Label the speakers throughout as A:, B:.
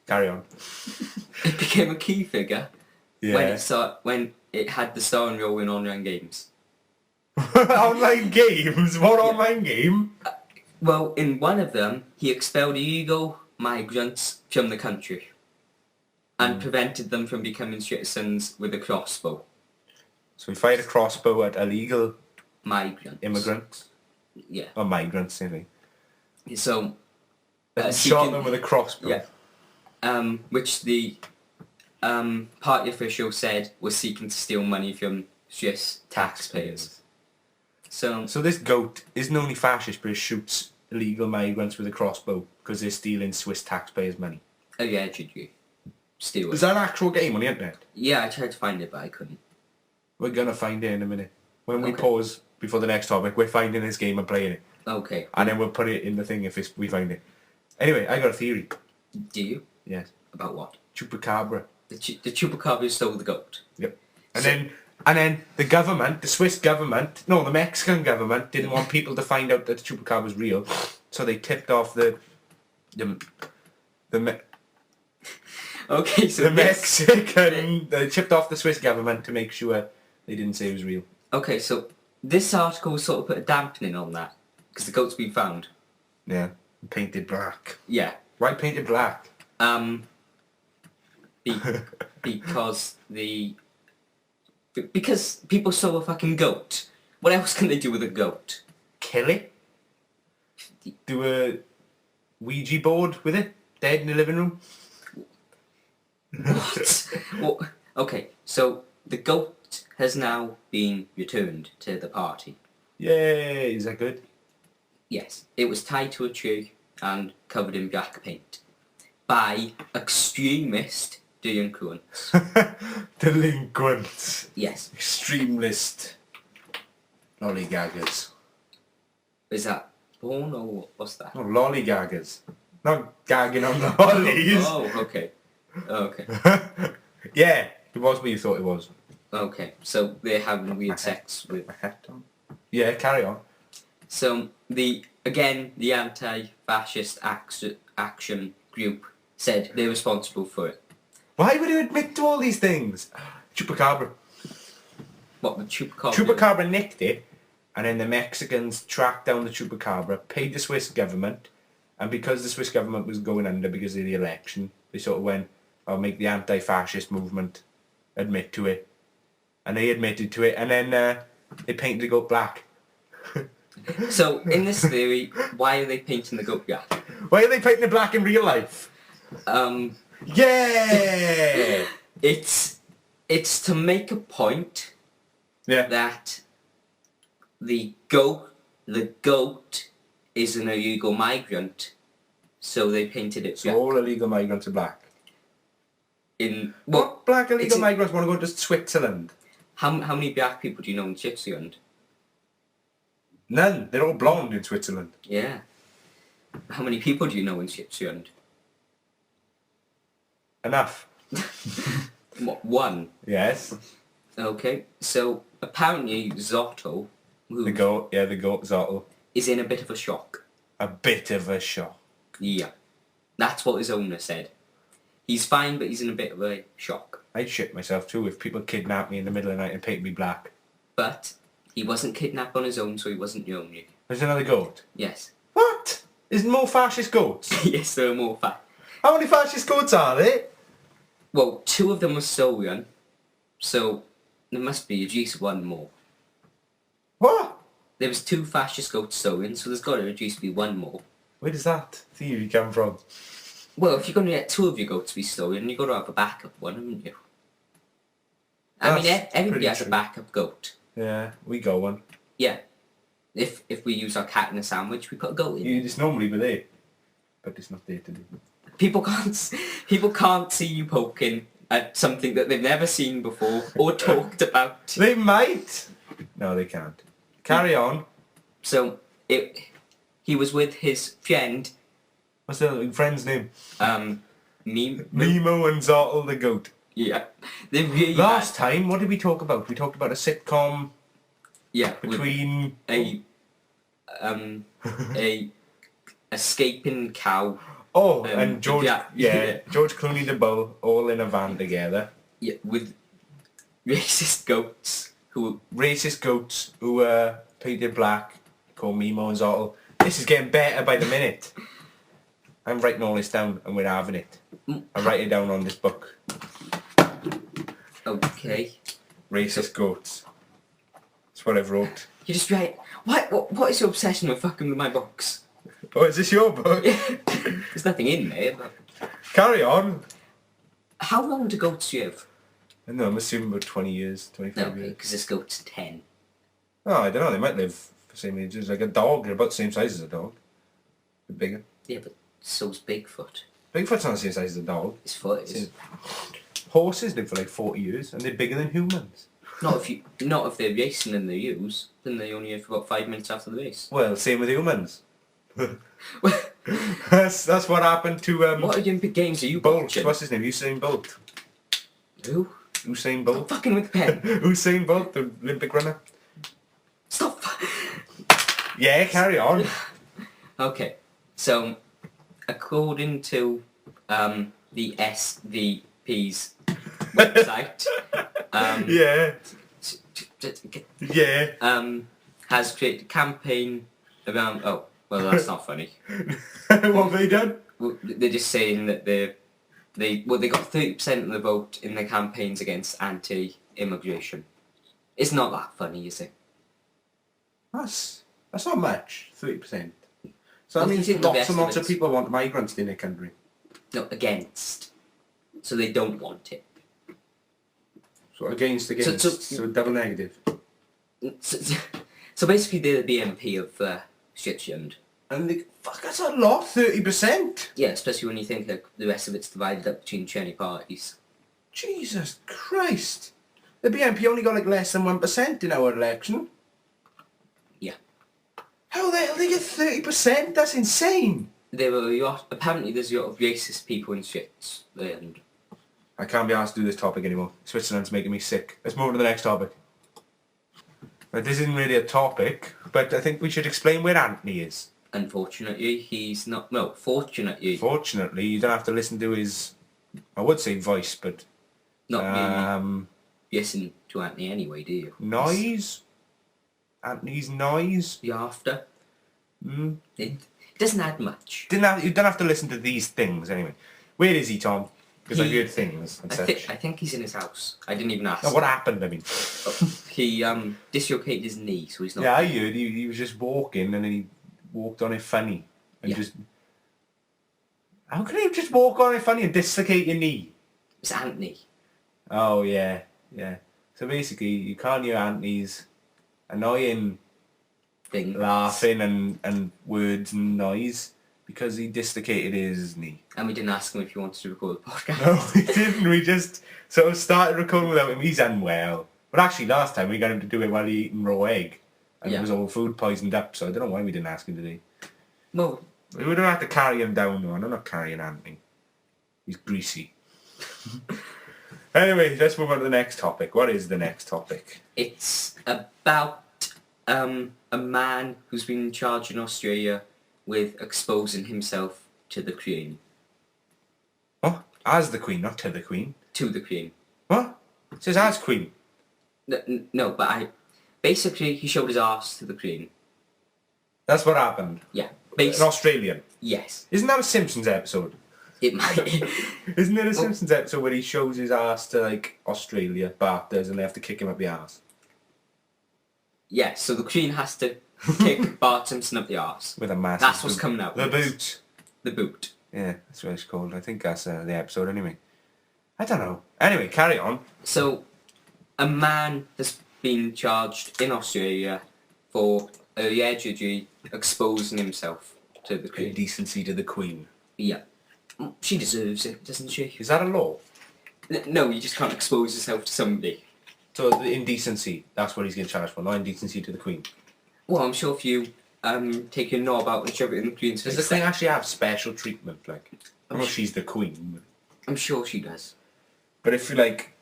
A: Carry on.
B: It became a key figure
A: Yeah.
B: when it had the star enroll in online games.
A: Online games? What online game?
B: Well, in one of them, he expelled illegal migrants from the country and prevented them from becoming citizens with a crossbow.
A: So he fired a crossbow at illegal
B: Migrants.
A: immigrants?
B: Yeah.
A: Or migrants, I think.
B: So...
A: shot them with a crossbow?
B: Yeah. Which the party official said was seeking to steal money from Swiss taxpayers. So
A: this goat isn't only fascist, but it shoots illegal migrants with a crossbow because they're stealing Swiss taxpayers' money.
B: allegedly steal it.
A: Is that an actual game on the internet?
B: Yeah, I tried to find it, but I couldn't.
A: We're gonna find it in a minute. When we
B: Okay.
A: pause before the next topic, we're finding this game and playing it.
B: Okay.
A: And then we'll put it in the thing if we find it. Anyway, I got a theory.
B: Do you?
A: Yes.
B: About what?
A: Chupacabra.
B: The chupacabra stole the goat.
A: Yep. And then the government, the Swiss government, no, the Mexican government didn't want people to find out that the chupacabra was real, so they tipped off
B: Okay, so
A: they tipped off the Swiss government to make sure they didn't say it was real.
B: Okay, so this article sort of put a dampening on that because the goat's been found.
A: Yeah. Painted black.
B: Yeah.
A: Why painted black?
B: Because people stole a fucking goat. What else can they do with a goat?
A: Kill it? Do a Ouija board with it? Dead in the living room?
B: What? Well, okay, so the goat has now been returned to the party.
A: Yay, is that good?
B: Yes, it was tied to a tree and covered in black paint by extremist delinquents.
A: Delinquents.
B: Yes.
A: Extremist. Lollygaggers.
B: Is that porn or what's that?
A: Oh, lollygaggers. Not gagging on the lollies.
B: Oh, okay. Okay.
A: Yeah, it was what you thought it was.
B: Okay, so they're having weird sex with...
A: Yeah, carry on.
B: So, the anti-fascist action group said they're responsible for it.
A: Why would you admit to all these things? Chupacabra.
B: What, the chupacabra?
A: Chupacabra nicked it, and then the Mexicans tracked down the chupacabra, paid the Swiss government, and because the Swiss government was going under because of the election, they sort of went, I'll make the anti-fascist movement admit to it. And they admitted to it, and then they painted the goat black.
B: So, in this theory, why are they painting the goat black?
A: Why are they painting it black in real life? Yeah!
B: It's to make a point that the goat is an illegal migrant, so they painted it
A: So
B: black.
A: all illegal migrants are black.
B: What
A: black illegal migrants want to go to Switzerland?
B: How many black people do you know in Switzerland?
A: None. They're all blonde in Switzerland.
B: Yeah. How many people do you know in Switzerland?
A: Enough.
B: What, one?
A: Yes.
B: Okay, so apparently Zotto,
A: The goat Zottel.
B: is in a bit of a shock.
A: A bit of a shock.
B: Yeah. That's what his owner said. He's fine, but he's in a bit of a shock.
A: I'd shit myself too if people kidnapped me in the middle of the night and painted me black.
B: But he wasn't kidnapped on his own, so he wasn't the only.
A: There's another goat.
B: Yes.
A: What? There's more fascist goats?
B: Yes, there are more facts.
A: How many fascist goats are there?
B: Well, 2 of them were stolen, so there must be at least one more.
A: What?
B: There was 2 fascist goats stolen, so there's got to at least be one more.
A: Where does that theory come from?
B: Well, if you're going to get 2 of your goats to be stolen, you've got to have a backup one, haven't you? I mean, everybody has a backup goat.
A: Yeah, we got one.
B: Yeah. If we use our cat in a sandwich, we put a goat in.
A: It's normally with there, but it's not there today.
B: People can't see you poking at something that they've never seen before or talked about.
A: They might. No, they can't. Carry on.
B: So he was with his friend.
A: What's the friend's name?
B: Nemo
A: and Zottel the goat.
B: Yeah. They're really
A: Last time, what did we talk about? We talked about a sitcom.
B: Yeah.
A: Between
B: a escaping cow.
A: Oh, and George,
B: yeah.
A: George Clooney the Bull, all in a van together.
B: Yeah, with racist goats who
A: are painted black, called Mimo and Zottle. This is getting better by the minute. I'm writing all this down and we're having it. I write it down on this book.
B: Okay.
A: Racist goats. That's what I've wrote.
B: You just write... What is your obsession with fucking with my books?
A: Oh, is this your book?
B: There's nothing in there, but...
A: Carry on.
B: How long do goats live?
A: I know, I'm assuming about 20 years, 25 years.
B: because this goat's 10.
A: Oh, I don't know, they might live the same age as like a dog. They're about the same size as a dog. A bit bigger.
B: Yeah, but so's Bigfoot.
A: Bigfoot's not the same size as a dog.
B: His foot is.
A: Horses live for like 40 years and they're bigger than humans.
B: Not if they're racing in the ewes, then they only live for about 5 minutes after the race.
A: Well, same with humans. that's what happened to
B: what Olympic Games are you
A: Bolt?
B: watching?
A: What's his name? Usain Bolt.
B: Who?
A: Usain Bolt.
B: Stop fucking with the pen.
A: Usain Bolt, the Olympic runner.
B: Stop.
A: Yeah, carry on.
B: Okay, so according to the SVP's website, has created a campaign around. Oh, well, that's not funny.
A: What have they done?
B: Well, they're just saying that they got 30% of the vote in the campaigns against anti-immigration. It's not that funny, is it?
A: That's not much. 30%. So
B: Well,
A: that means
B: you think the
A: lots
B: rest
A: and
B: of
A: lots of
B: it's-
A: people want migrants in their country.
B: No, against. So they don't want it.
A: So against, so double negative.
B: So basically they're the BNP of Switzerland.
A: And that's a lot, 30%.
B: Yeah, especially when you think that the rest of it's divided up between 20 parties.
A: Jesus Christ. The BNP only got like less than 1% in our election.
B: Yeah.
A: How the hell they get 30%? That's insane.
B: Apparently there's a lot of racist people in Switzerland.
A: I can't be asked to do this topic anymore. Switzerland's making me sick. Let's move on to the next topic. But this isn't really a topic, but I think we should explain where Antony is.
B: Unfortunately, he's not... No, fortunately.
A: Fortunately, you don't have to listen to his... I would say voice, but...
B: Not really. Listen to Antony anyway, do you?
A: Noise? Antony's noise?
B: The after? It doesn't add much.
A: You don't have to listen to these things anyway. Where is he, Tom? Because I heard things and such.
B: I think he's in his house. I didn't even ask.
A: No, what happened, I mean?
B: He dislocated his knee, so he's not...
A: Yeah, I heard he was just walking and then he walked on it funny. And just... How can you just walk on it funny and dislocate your knee?
B: It's Antony.
A: Oh, yeah. So basically, you can't hear Antony's annoying
B: Thing.
A: laughing and words and noise because he dislocated his knee.
B: And we didn't ask him if he wanted to record the podcast.
A: No, we didn't. We just sort of started recording without him. He's unwell. But actually, last time we got him to do it while he eating raw egg. And it was all food poisoned up, so I don't know why we didn't ask him today.
B: Well...
A: We would have had to carry him down, though, and I'm not carrying Antony. He's greasy. Anyway, let's move on to the next topic. What is the next topic?
B: It's about a man who's been in charge in Australia with exposing himself to the Queen.
A: What? As the Queen, not to the Queen.
B: To the Queen.
A: What? It says as Queen.
B: No, but basically he showed his arse to the Queen.
A: That's what happened.
B: Yeah.
A: An Australian.
B: Yes.
A: Isn't that a Simpsons episode?
B: It might.
A: Isn't it a Simpsons episode where he shows his ass to like Australia, Barters, and they have to kick him up the arse?
B: Yeah, so the Queen has to kick Bart Simpson up the arse.
A: With a massive
B: That's what's
A: boot.
B: coming out.
A: The boot.
B: The boot.
A: Yeah, that's what it's called. I think that's the episode anyway. I don't know. Anyway, carry on.
B: So, a man has been charged in Australia for allegedly exposing himself to the Queen.
A: Indecency to the Queen.
B: Yeah. She deserves it, doesn't she?
A: Is that a law?
B: No, you just can't expose yourself to somebody.
A: So the indecency, that's what he's getting charged for, not indecency to the Queen.
B: Well, I'm sure if you take your knob out and shove it in the Queen's face...
A: Does the Queen actually have special treatment? Like, I know she's the Queen. But...
B: I'm sure she does.
A: But if you, like,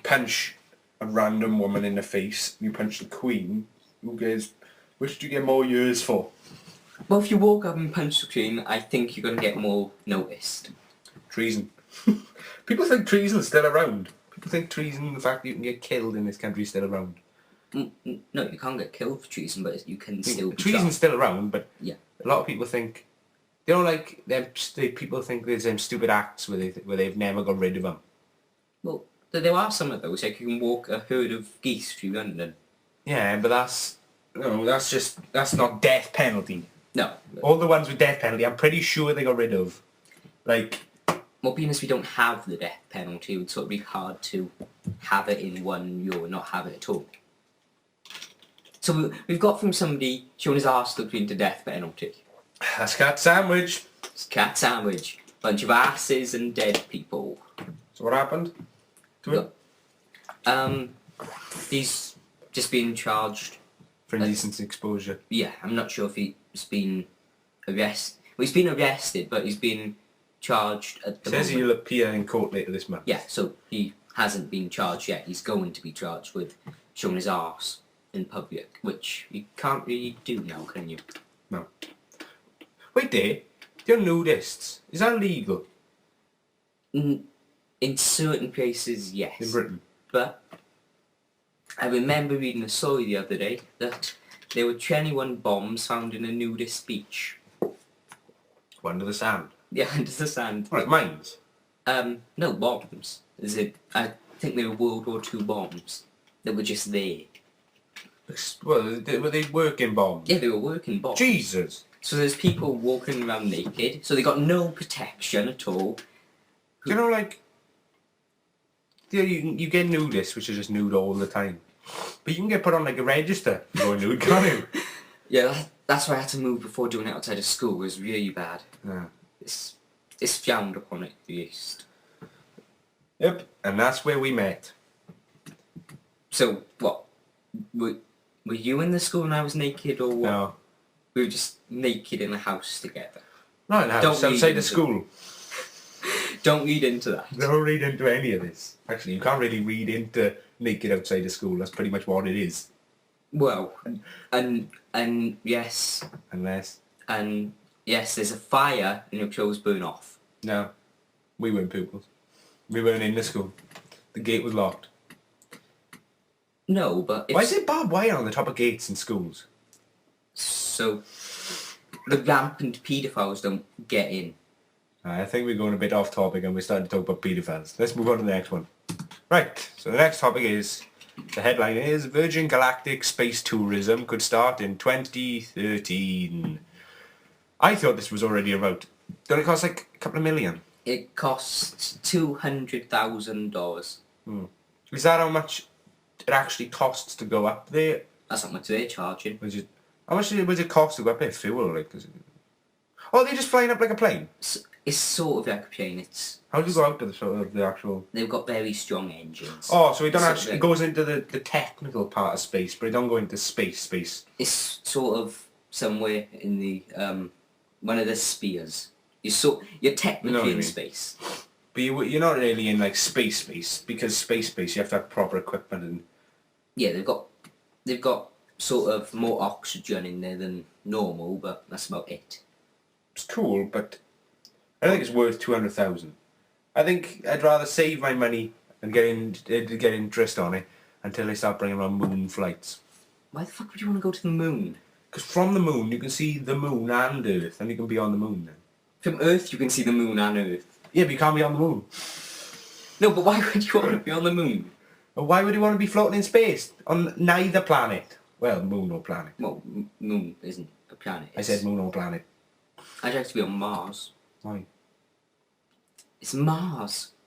A: punch a random woman in the face, you punch the Queen, who gets... Which do you get more years for?
B: Well, if you walk up and punch the queen, I think you're going to get more noticed.
A: Treason. People think treason's still around. People think treason, the fact that you can get killed in this country, is still around.
B: No, you can't get killed for treason, but you can still be
A: Treason's
B: charged.
A: still around, but
B: Yeah.
A: a lot of people think... They don't like... people think there's stupid acts where they've never got rid of them.
B: Well, there are some of those, like you can walk a herd of geese through London.
A: Yeah, but that's... No, that's not death penalty.
B: No.
A: All the ones with death penalty, I'm pretty sure they got rid of. Like...
B: Well, being as we don't have the death penalty, it would sort of be hard to have it in one year and not have it at all. So we've got from somebody showing his arse looking into death penalty.
A: That's CatSandwich.
B: It's CatSandwich. Bunch of asses and dead people.
A: So what happened to him?
B: He's just been charged.
A: For indecent exposure.
B: Yeah, I'm not sure if he's been arrested. Well, he's been arrested, but he's been charged at the
A: Says
B: moment.
A: he'll appear in court later this month.
B: Yeah, so he hasn't been charged yet. He's going to be charged with showing his arse in public, which you can't really do now, can you?
A: No. Wait there. They're nudists. Is that illegal?
B: In certain places, yes.
A: In Britain?
B: But I remember reading a story the other day that there were 21 bombs found in a nudist beach.
A: Under the sand.
B: Yeah, under the sand.
A: Right, mines.
B: No, bombs. I think they were World War II bombs that were just there.
A: Well, were they working bombs?
B: Yeah, they were working bombs.
A: Jesus.
B: So there's people walking around naked, so they got no protection at all.
A: You know, like... Yeah, you get nudists, which are just nude all the time. But you can get put on, like, a register for going nude, can't you?
B: Yeah, that's why I had to move before doing it outside of school. It was really bad.
A: Yeah.
B: It's frowned upon at least.
A: Yep, and that's where we met.
B: So, what? Were you in the school when I was naked, or what?
A: No.
B: We were just naked in a house together.
A: Not in the house,
B: Don't read
A: outside the
B: into-
A: school.
B: Don't read into that.
A: Don't read into any of this. Actually, you can't really read into naked outside of school. That's pretty much what it is.
B: Well, and yes,
A: Unless...
B: there's a fire and your clothes burn off.
A: No. We weren't pupils. We weren't in the school. The gate was locked.
B: No, but
A: Why is there barbed wire on the top of gates in schools?
B: So the rampant paedophiles don't get in.
A: I think we're going a bit off topic and we're starting to talk about paedophiles. Let's move on to the next one. Right, so the next topic is... The headline is Virgin Galactic Space Tourism could start in 2013. I thought this was already about... Don't it cost like a couple of million?
B: It costs $200,000.
A: Is that how much it actually costs to go up there?
B: That's not much they're charging.
A: How much would it cost to go up there? Fuel, like... Oh, they're just flying up like a plane?
B: It's sort of like a plane.
A: How do you go out to the actual...
B: They've got very strong engines.
A: Oh, so it don't
B: Sort of
A: actually...
B: like-
A: It goes into the technical part of space, but it don't go into space.
B: It's sort of somewhere in the one of the spheres. You're technically
A: what I
B: in
A: mean.
B: space.
A: But you're not really in like space, because space you have to have proper equipment and...
B: Yeah, they've got sort of more oxygen in there than normal, but that's about it.
A: It's cool, but I don't think it's worth 200,000. I think I'd rather save my money and get interest on it until they start bringing on moon flights.
B: Why the fuck would you want to go to the moon?
A: Because from the moon you can see the moon and Earth, and you can be on the moon then.
B: From Earth you can see the moon and Earth.
A: Yeah, but you can't be on the moon.
B: No, but why would you want to be on the moon?
A: Well, why would you want to be floating in space? On neither planet. Well, moon or planet.
B: Well, moon isn't a planet.
A: I said moon or planet.
B: I'd like to be on Mars.
A: Why?
B: It's Mars.